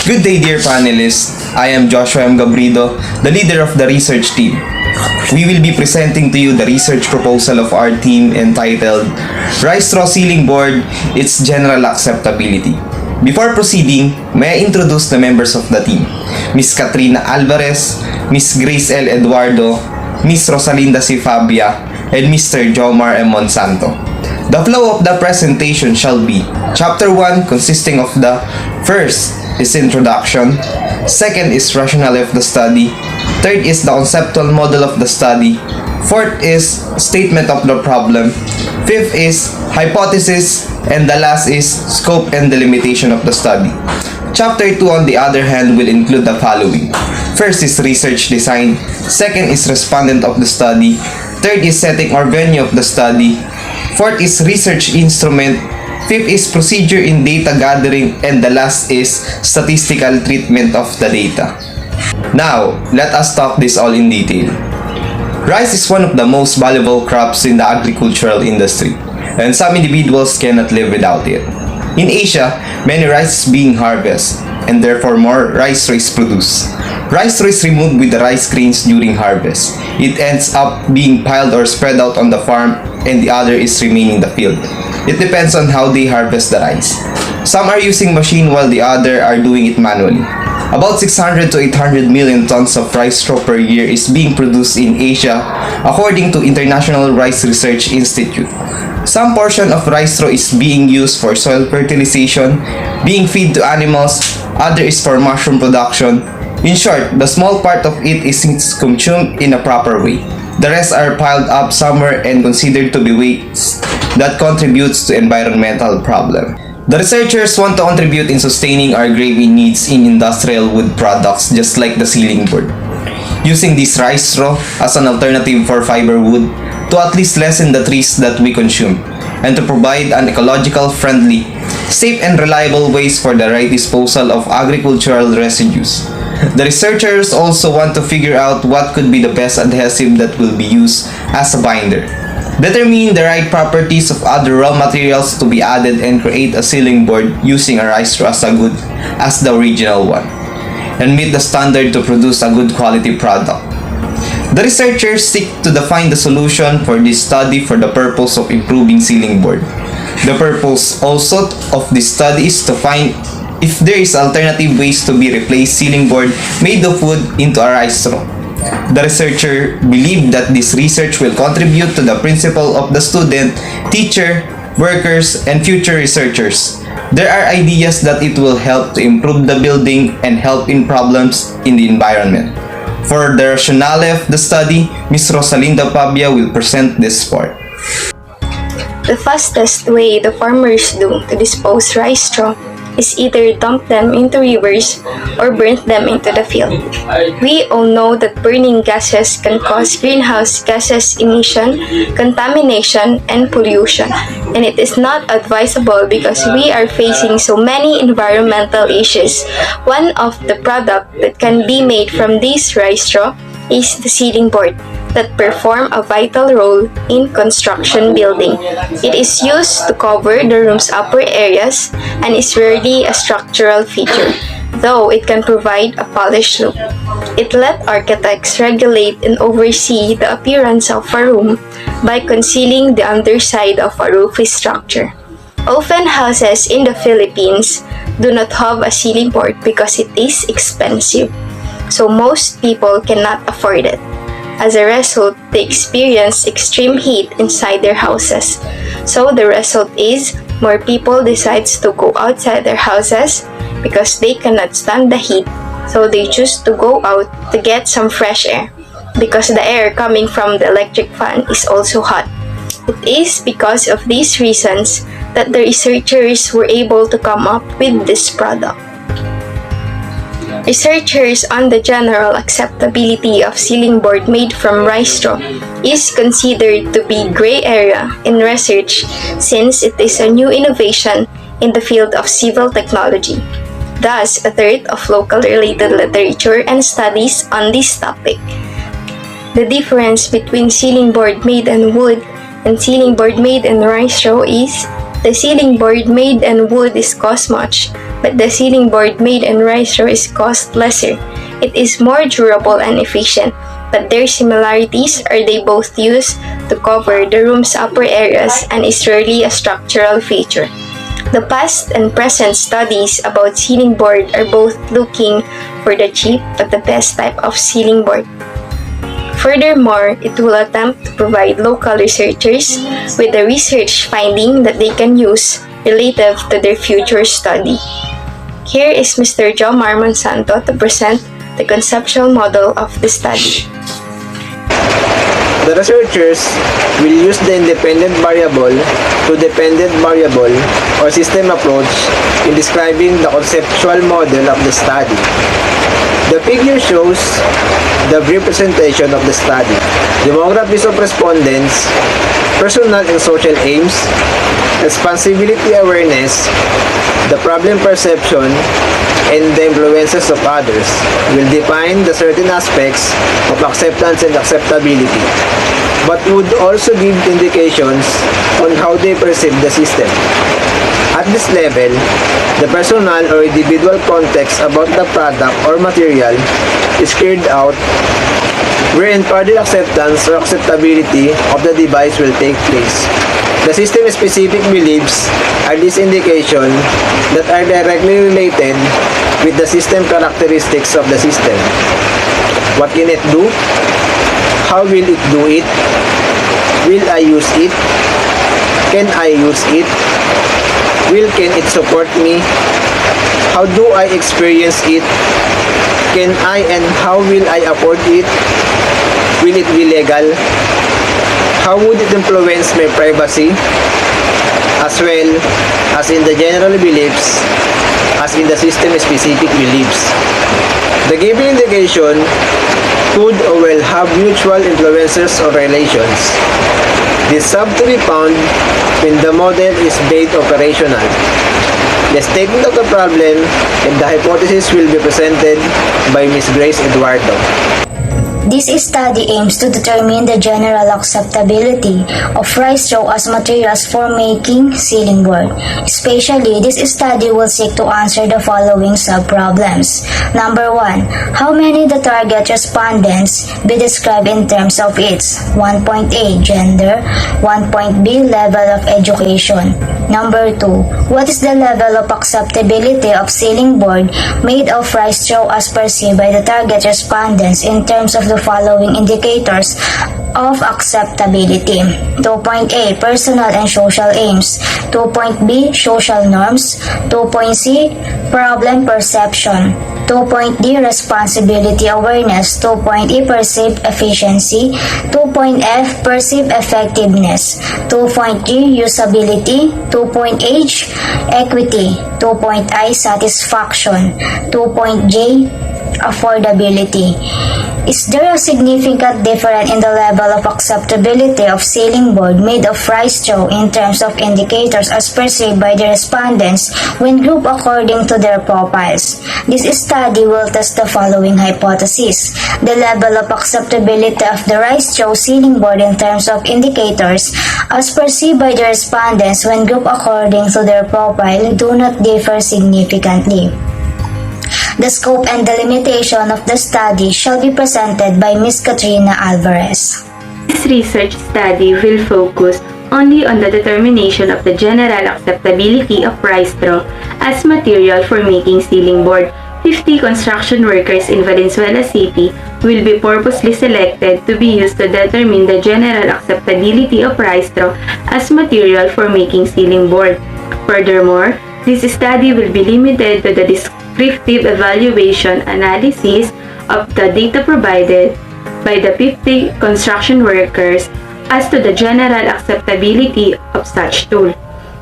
Good day, dear panelists. I am Joshua M. Gabrido, the leader of the research team. We will be presenting to you the research proposal of our team entitled Rice Straw Ceiling Board, Its General Acceptability. Before proceeding, may I introduce the members of the team. Ms. Katrina Alvarez, Ms. Grace L. Eduardo, Ms. Rosalinda C. Fabia, and Mr. Jomar M. Monsanto. The flow of the presentation shall be Chapter 1 consisting of the first is introduction, second is rationale of the study, third is the conceptual model of the study, fourth is statement of the problem, fifth is hypothesis, and the last is scope and delimitation of the study. Chapter 2 on the other hand will include the following. First is research design, second is respondent of the study, third is setting or venue of the study, fourth is research instrument, fifth is procedure in data gathering, and the last is statistical treatment of the data. Now, let us talk this all in detail. Rice is one of the most valuable crops in the agricultural industry, and some individuals cannot live without it. In Asia, many rice is being harvested, and therefore more rice straw is produced. Rice straw is removed with the rice grains during harvest. It ends up being piled or spread out on the farm, and the other is remaining in the field. It depends on how they harvest the rice. Some are using machine while the other are doing it manually. About 600 to 800 million tons of rice straw per year is being produced in Asia according to International Rice Research Institute. Some portion of rice straw is being used for soil fertilization, being feed to animals, other is for mushroom production. In short, the small part of it is consumed in a proper way. The rest are piled up somewhere and considered to be waste that contributes to environmental problem. The researchers want to contribute in sustaining our gravy needs in industrial wood products just like the ceiling board. Using this rice straw as an alternative for fiber wood to at least lessen the trees that we consume and to provide an ecological friendly, safe and reliable ways for the right disposal of agricultural residues. The researchers also want to figure out what could be the best adhesive that will be used as a binder, determine the right properties of other raw materials to be added, and create a ceiling board using a rice straw as the original one, and meet the standard to produce a good quality product. The researchers seek to define the solution for this study for the purpose of improving ceiling board. The purpose also of this study is to find if there is alternative ways to be replaced ceiling board made of wood into a rice straw. The researcher believed that this research will contribute to the principle of the student, teacher, workers, and future researchers. There are ideas that it will help to improve the building and help in problems in the environment. For the rationale of the study, Ms. Rosalinda Fabia will present this part. The fastest way the farmers do to dispose rice straw is either dump them into rivers or burn them into the field. We all know that burning gases can cause greenhouse gases emission, contamination, and pollution, and it is not advisable because we are facing so many environmental issues. One of the products that can be made from this rice straw is the ceiling board that perform a vital role in construction building. It is used to cover the room's upper areas and is rarely a structural feature, though it can provide a polished look. It let architects regulate and oversee the appearance of a room by concealing the underside of a roof structure. Often houses in the Philippines do not have a ceiling board because it is expensive, so most people cannot afford it. As a result, they experience extreme heat inside their houses. So the result is more people decides to go outside their houses because they cannot stand the heat. So they choose to go out to get some fresh air because the air coming from the electric fan is also hot. It is because of these reasons that the researchers were able to come up with this product. Researchers on the general acceptability of ceiling board made from rice straw is considered to be gray area in research since it is a new innovation in the field of civil technology. Thus, a third of local related literature and studies on this topic. The difference between ceiling board made in wood and ceiling board made in rice straw is the ceiling board made in wood is cost much but the ceiling board made in Rystro is cost lesser. It is more durable and efficient, but their similarities are they both use to cover the room's upper areas and is rarely a structural feature. The past and present studies about ceiling board are both looking for the cheap but the best type of ceiling board. Furthermore, it will attempt to provide local researchers with the research finding that they can use relative to their future study. Here is Mr. Jomar Monsanto to present the conceptual model of the study. The researchers will use the independent variable to dependent variable or system approach in describing the conceptual model of the study. The figure shows the representation of the study, demographics of respondents, personal and social aims, responsibility awareness, the problem perception, and the influences of others will define the certain aspects of acceptance and acceptability, but would also give indications on how they perceive the system. At this level, the personal or individual context about the product or material is cleared out, wherein further acceptance or acceptability of the device will take place. The system-specific beliefs are these indications that are directly related with the system characteristics of the system. What can it do? How will it do it? Will I use it? Can I use it? Can it support me? How do I experience it? Can I and how will I afford it? Will it be legal? How would it influence my privacy? As well as in the general beliefs, as in the system-specific beliefs. The given indication could or will have mutual influences or relations. This have to be found when the model is made operational. The statement of the problem and the hypothesis will be presented by Ms. Grace Eduardo. This study aims to determine the general acceptability of Rystro as materials for making ceiling board. Especially, this study will seek to answer the following sub-problems. Number 1. How many the target respondents be described in terms of its 1.A gender, 1.B level of education. Number 2. What is the level of acceptability of ceiling board made of Rystro as perceived by the target respondents in terms of the following indicators of acceptability. 2.A. Personal and social aims. 2.B. Social norms. 2.C. Problem perception. 2.D. Responsibility awareness. 2.E. Perceived efficiency. 2.F. Perceived effectiveness. 2.G. Usability. 2.H. Equity. 2.I. Satisfaction. 2.J. Affordability. Is there a significant difference in the level of acceptability of ceiling board made of Rystro in terms of indicators as perceived by the respondents when grouped according to their profiles? This study will test the following hypothesis. The level of acceptability of the Rystro ceiling board in terms of indicators as perceived by the respondents when grouped according to their profile do not differ significantly. The scope and the limitation of the study shall be presented by Ms. Katrina Alvarez. This research study will focus only on the determination of the general acceptability of Rystro as material for making ceiling board. 50 construction workers in Valenzuela City will be purposely selected to be used to determine the general acceptability of Rystro as material for making ceiling board. Furthermore, this study will be limited to the descriptive evaluation analysis of the data provided by the 50 construction workers as to the general acceptability of such tool.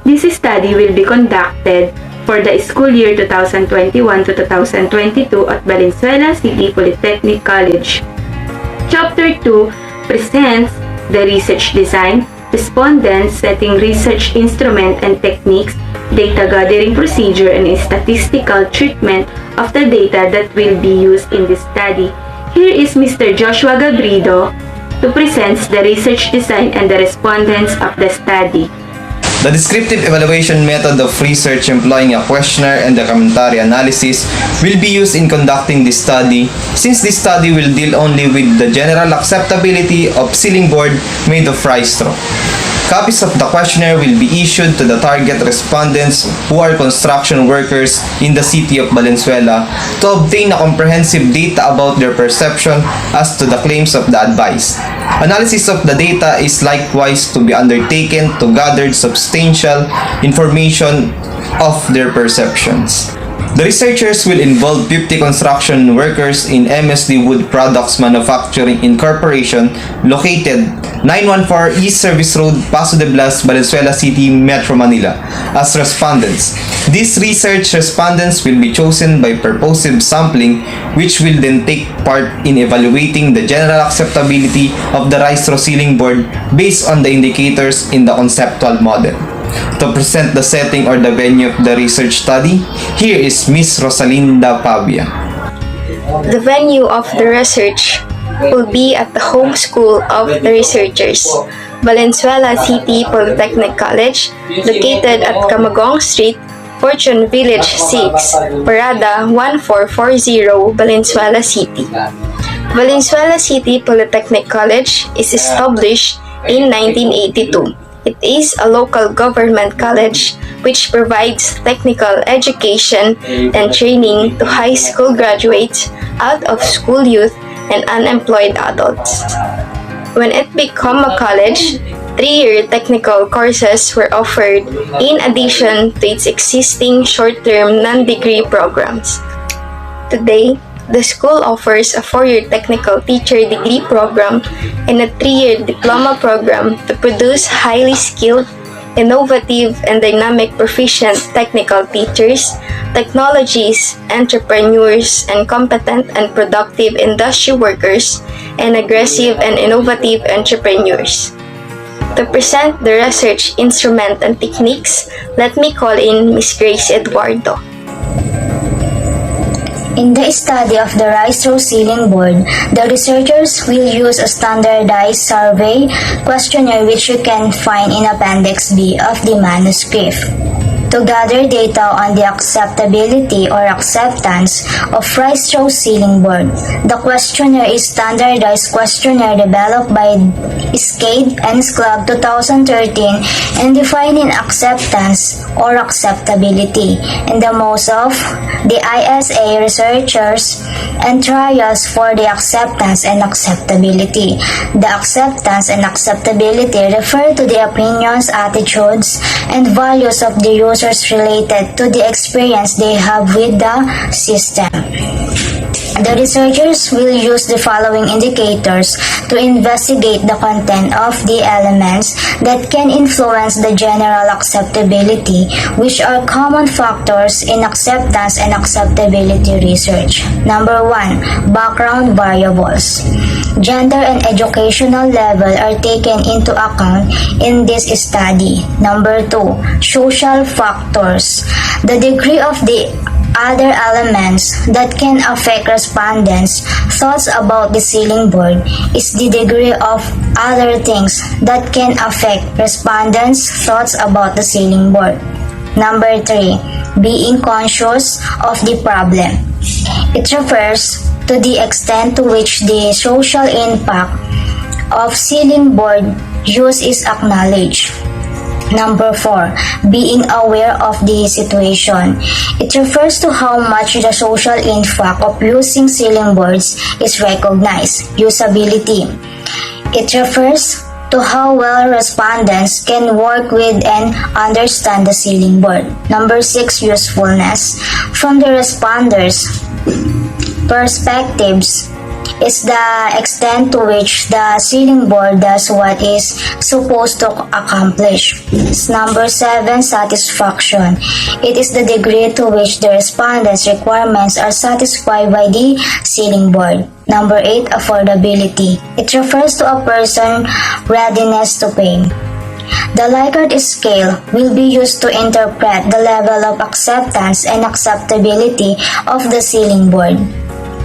This study will be conducted for the school year 2021 to 2022 at Valenzuela City Polytechnic College. Chapter 2 presents the research design, respondents, setting research instrument and techniques, data gathering procedure, and statistical treatment of the data that will be used in this study. Here is Mr. Joshua Gabrido to present the research design and the respondents of the study. The descriptive evaluation method of research employing a questionnaire and documentary analysis will be used in conducting this study, since this study will deal only with the general acceptability of ceiling board made of rice straw. Copies of the questionnaire will be issued to the target respondents who are construction workers in the city of Valenzuela to obtain a comprehensive data about their perception as to the claims of the advice. Analysis of the data is likewise to be undertaken to gather substantial information of their perceptions. The researchers will involve 50 construction workers in MSD Wood Products Manufacturing Incorporation located 914 East Service Road, Paso de Blas, Valenzuela City, Metro Manila as respondents. These research respondents will be chosen by purposive sampling, which will then take part in evaluating the general acceptability of the rice straw ceiling board based on the indicators in the conceptual model. To present the setting or the venue of the research study, here is Miss Rosalinda Pavia. The venue of the research will be at the home school of the researchers, Valenzuela City Polytechnic College, located at Camagong Street, Fortune Village 6, Parada 1440, Valenzuela City. Valenzuela City Polytechnic College is established in 1982. It is a local government college which provides technical education and training to high school graduates, out-of-school youth, and unemployed adults. When it became a college, 3-year technical courses were offered in addition to its existing short-term non-degree programs. Today, the school offers a 4-year technical teacher degree program and a 3-year diploma program to produce highly skilled, innovative, and dynamic proficient technical teachers, technologies, entrepreneurs, and competent and productive industry workers, and aggressive and innovative entrepreneurs. To present the research instrument and techniques, let me call in Ms. Grace Eduardo. In the study of the rice straw ceiling board, the researchers will use a standardized survey questionnaire which you can find in Appendix B of the manuscript. To gather data on the acceptability or acceptance of rice straw ceiling board, the questionnaire is standardized questionnaire developed by SCADE and SCLUB 2013 and defining acceptance or acceptability in the most of the ISA researchers and trials for the acceptance and acceptability. The acceptance and acceptability refer to the opinions, attitudes, and values of the users related to the experience they have with the system. The researchers will use the following indicators to investigate the content of the elements that can influence the general acceptability, which are common factors in acceptance and acceptability research. Number 1. Background variables. Gender and educational level are taken into account in this study. Number 2. Social factors. The degree of the other elements that can affect respondents' thoughts about the ceiling board is the degree of other things that can affect respondents' thoughts about the ceiling board. Number 3. Being conscious of the problem. It refers to the extent to which the social impact of ceiling board use is acknowledged. Number 4. Being aware of the situation. It refers to how much the social impact of using ceiling boards is recognized. Usability. It refers to how well respondents can work with and understand the ceiling board. Number 6. Usefulness. From the responders' perspectives, is the extent to which the ceiling board does what is supposed to accomplish. Number 7. Satisfaction. It is the degree to which the respondents' requirements are satisfied by the ceiling board. Number 8. Affordability. It refers to a person's readiness to pay. The Likert scale will be used to interpret the level of acceptance and acceptability of the ceiling board,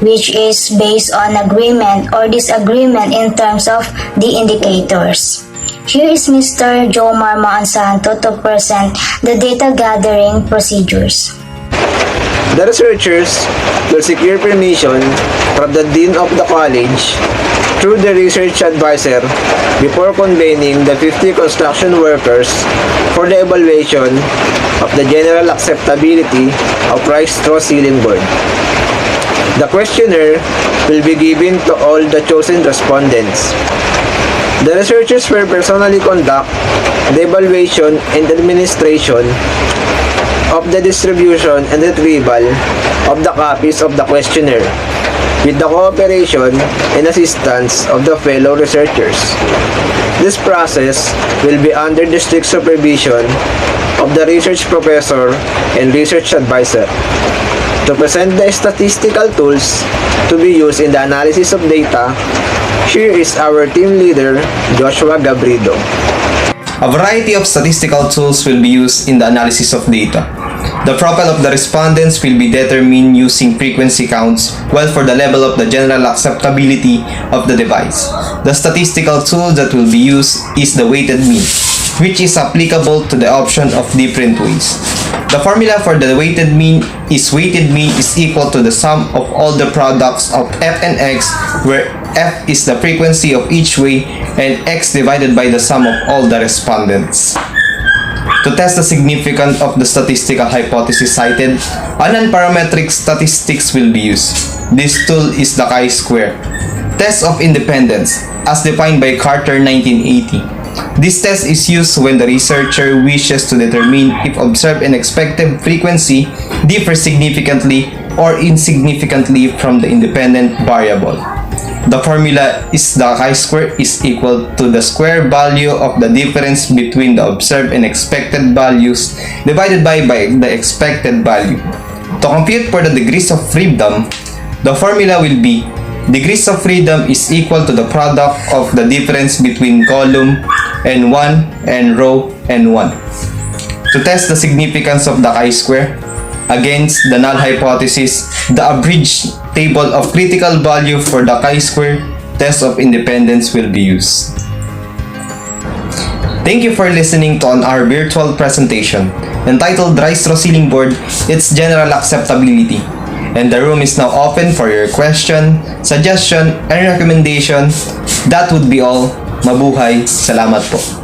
which is based on agreement or disagreement in terms of the indicators. Here is Mr. Jomar Maansanto to present the data gathering procedures. The researchers will secure permission from the Dean of the College through the research advisor before convening the 50 construction workers for the evaluation of the general acceptability of rice straw ceiling board. The questionnaire will be given to all the chosen respondents. The researchers will personally conduct the evaluation and administration of the distribution and retrieval of the copies of the questionnaire with the cooperation and assistance of the fellow researchers. This process will be under the strict supervision of the research professor and research advisor. To present the statistical tools to be used in the analysis of data, here is our team leader, Joshua Gabrido. A variety of statistical tools will be used in the analysis of data. The profile of the respondents will be determined using frequency counts, while for the level of the general acceptability of the device, the statistical tool that will be used is the weighted mean, which is applicable to the option of different ways. The formula for the weighted mean is equal to the sum of all the products of f and x, where f is the frequency of each way and x divided by the sum of all the respondents. To test the significance of the statistical hypothesis cited, a non-parametric statistics will be used. This tool is the chi-square test of independence, as defined by Carter 1980. This test is used when the researcher wishes to determine if observed and expected frequency differ significantly or insignificantly from the independent variable. The formula is the chi-square is equal to the square value of the difference between the observed and expected values divided by the expected value. To compute for the degrees of freedom, the formula will be degrees of freedom is equal to the product of the difference between column n1 and row n1. To test the significance of the chi-square against the null hypothesis, the abridged table of critical value for the chi-square test of independence will be used. Thank you for listening to our virtual presentation entitled Rice Straw Ceiling Board, Its General Acceptability. And the room is now open for your question, suggestion, and recommendation. That would be all. Mabuhay. Salamat po.